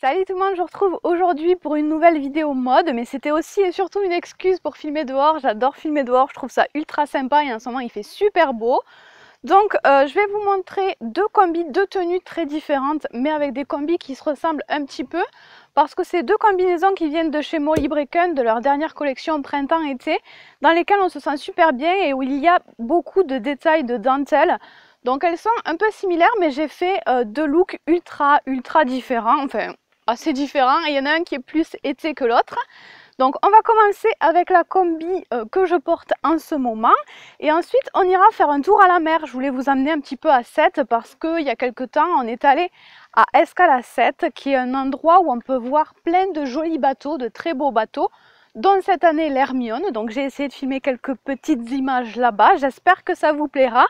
Salut tout le monde, je vous retrouve aujourd'hui pour une nouvelle vidéo mode, mais c'était aussi et surtout une excuse pour filmer dehors. J'adore filmer dehors, je trouve ça ultra sympa et en ce moment il fait super beau. Donc je vais vous montrer deux combis, deux tenues très différentes, mais avec des combis qui se ressemblent un petit peu, parce que c'est deux combinaisons qui viennent de chez Molly Bracken, de leur dernière collection printemps-été, dans lesquelles on se sent super bien et où il y a beaucoup de détails de dentelle. Donc elles sont un peu similaires, mais j'ai fait deux looks ultra différents, enfin assez différents, et il y en a un qui est plus été que l'autre. Donc on va commencer avec la combi que je porte en ce moment, et ensuite on ira faire un tour à la mer. Je voulais vous amener un petit peu à Sète parce qu'il y a quelques temps on est allé à Escalacette, qui est un endroit où on peut voir plein de jolis bateaux, de très beaux bateaux, dont cette année l'Hermione. Donc j'ai essayé de filmer quelques petites images là-bas, j'espère que ça vous plaira.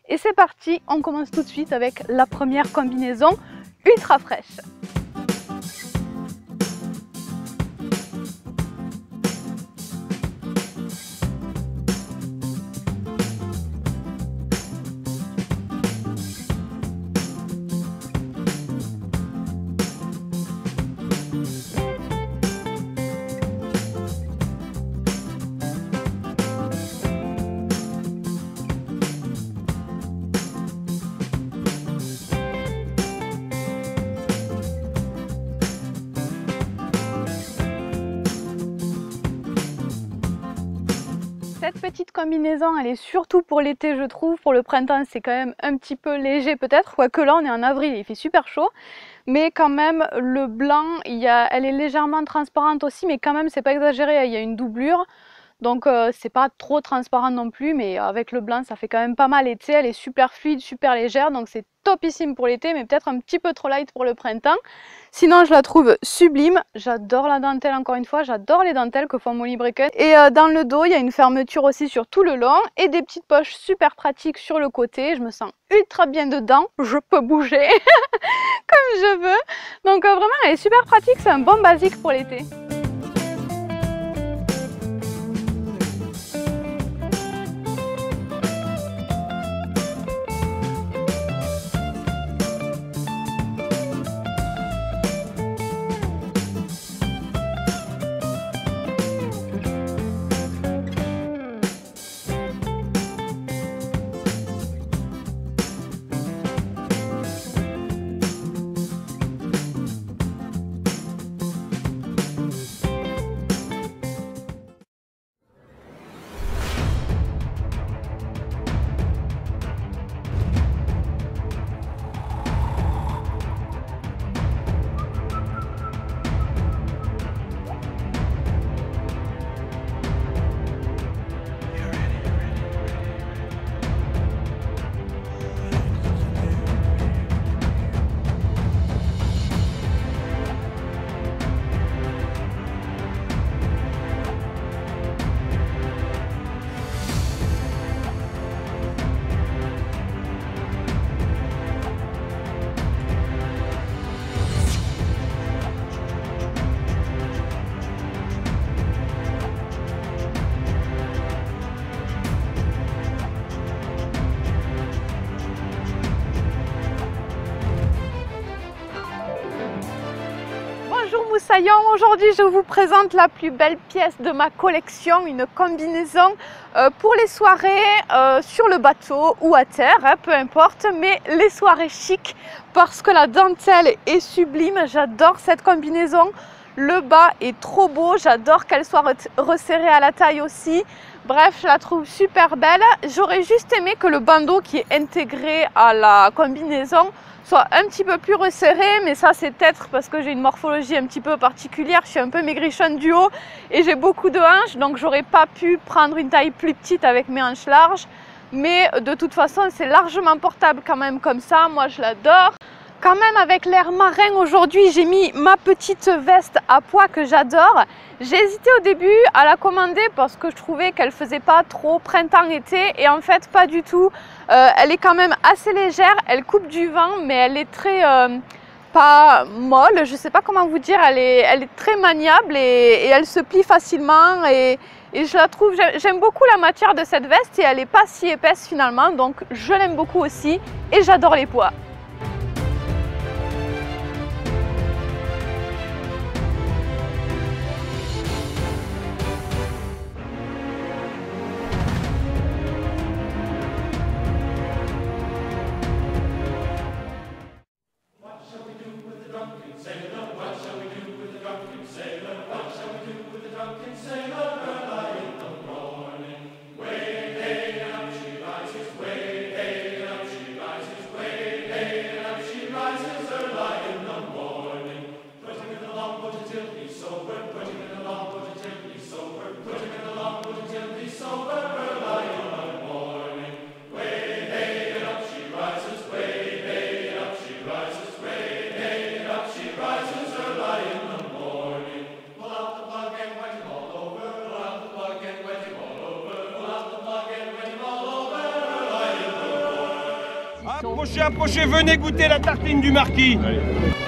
Et c'est parti, on commence tout de suite avec la première combinaison ultra fraîche. Cette petite combinaison, elle est surtout pour l'été, je trouve. Pour le printemps, c'est quand même un petit peu léger peut-être, quoique là on est en avril, il fait super chaud. Mais quand même, le blanc, elle est légèrement transparente aussi, mais quand même, c'est pas exagéré, il y a une doublure. Donc c'est pas trop transparent non plus, mais avec le blanc ça fait quand même pas mal été. Elle est super fluide, super légère, donc c'est topissime pour l'été, mais peut-être un petit peu trop light pour le printemps. Sinon je la trouve sublime, j'adore la dentelle encore une fois, j'adore les dentelles que font Molly Bracken. Et dans le dos il y a une fermeture aussi sur tout le long et des petites poches super pratiques sur le côté. Je me sens ultra bien dedans, je peux bouger comme je veux. Donc vraiment elle est super pratique, c'est un bon basique pour l'été. Bonjour Moussaillon, aujourd'hui je vous présente la plus belle pièce de ma collection, une combinaison pour les soirées sur le bateau ou à terre, hein, peu importe, mais les soirées chic parce que la dentelle est sublime, j'adore cette combinaison, le bas est trop beau, j'adore qu'elle soit resserrée à la taille aussi. Bref, je la trouve super belle. J'aurais juste aimé que le bandeau qui est intégré à la combinaison soit un petit peu plus resserré, mais ça c'est peut-être parce que j'ai une morphologie un petit peu particulière, je suis un peu maigrichonne du haut et j'ai beaucoup de hanches, donc j'aurais pas pu prendre une taille plus petite avec mes hanches larges, mais de toute façon c'est largement portable quand même comme ça, moi je l'adore. Quand même avec l'air marin aujourd'hui, j'ai mis ma petite veste à pois que j'adore. J'ai hésité au début à la commander parce que je trouvais qu'elle faisait pas trop printemps-été et en fait pas du tout. Elle est quand même assez légère, elle coupe du vent mais elle est très pas molle, je sais pas comment vous dire, elle est très maniable et elle se plie facilement et je la trouve, j'aime beaucoup la matière de cette veste et elle n'est pas si épaisse finalement, donc je l'aime beaucoup aussi et j'adore les pois. Approchez, approchez, venez goûter la tartine du marquis. Allez.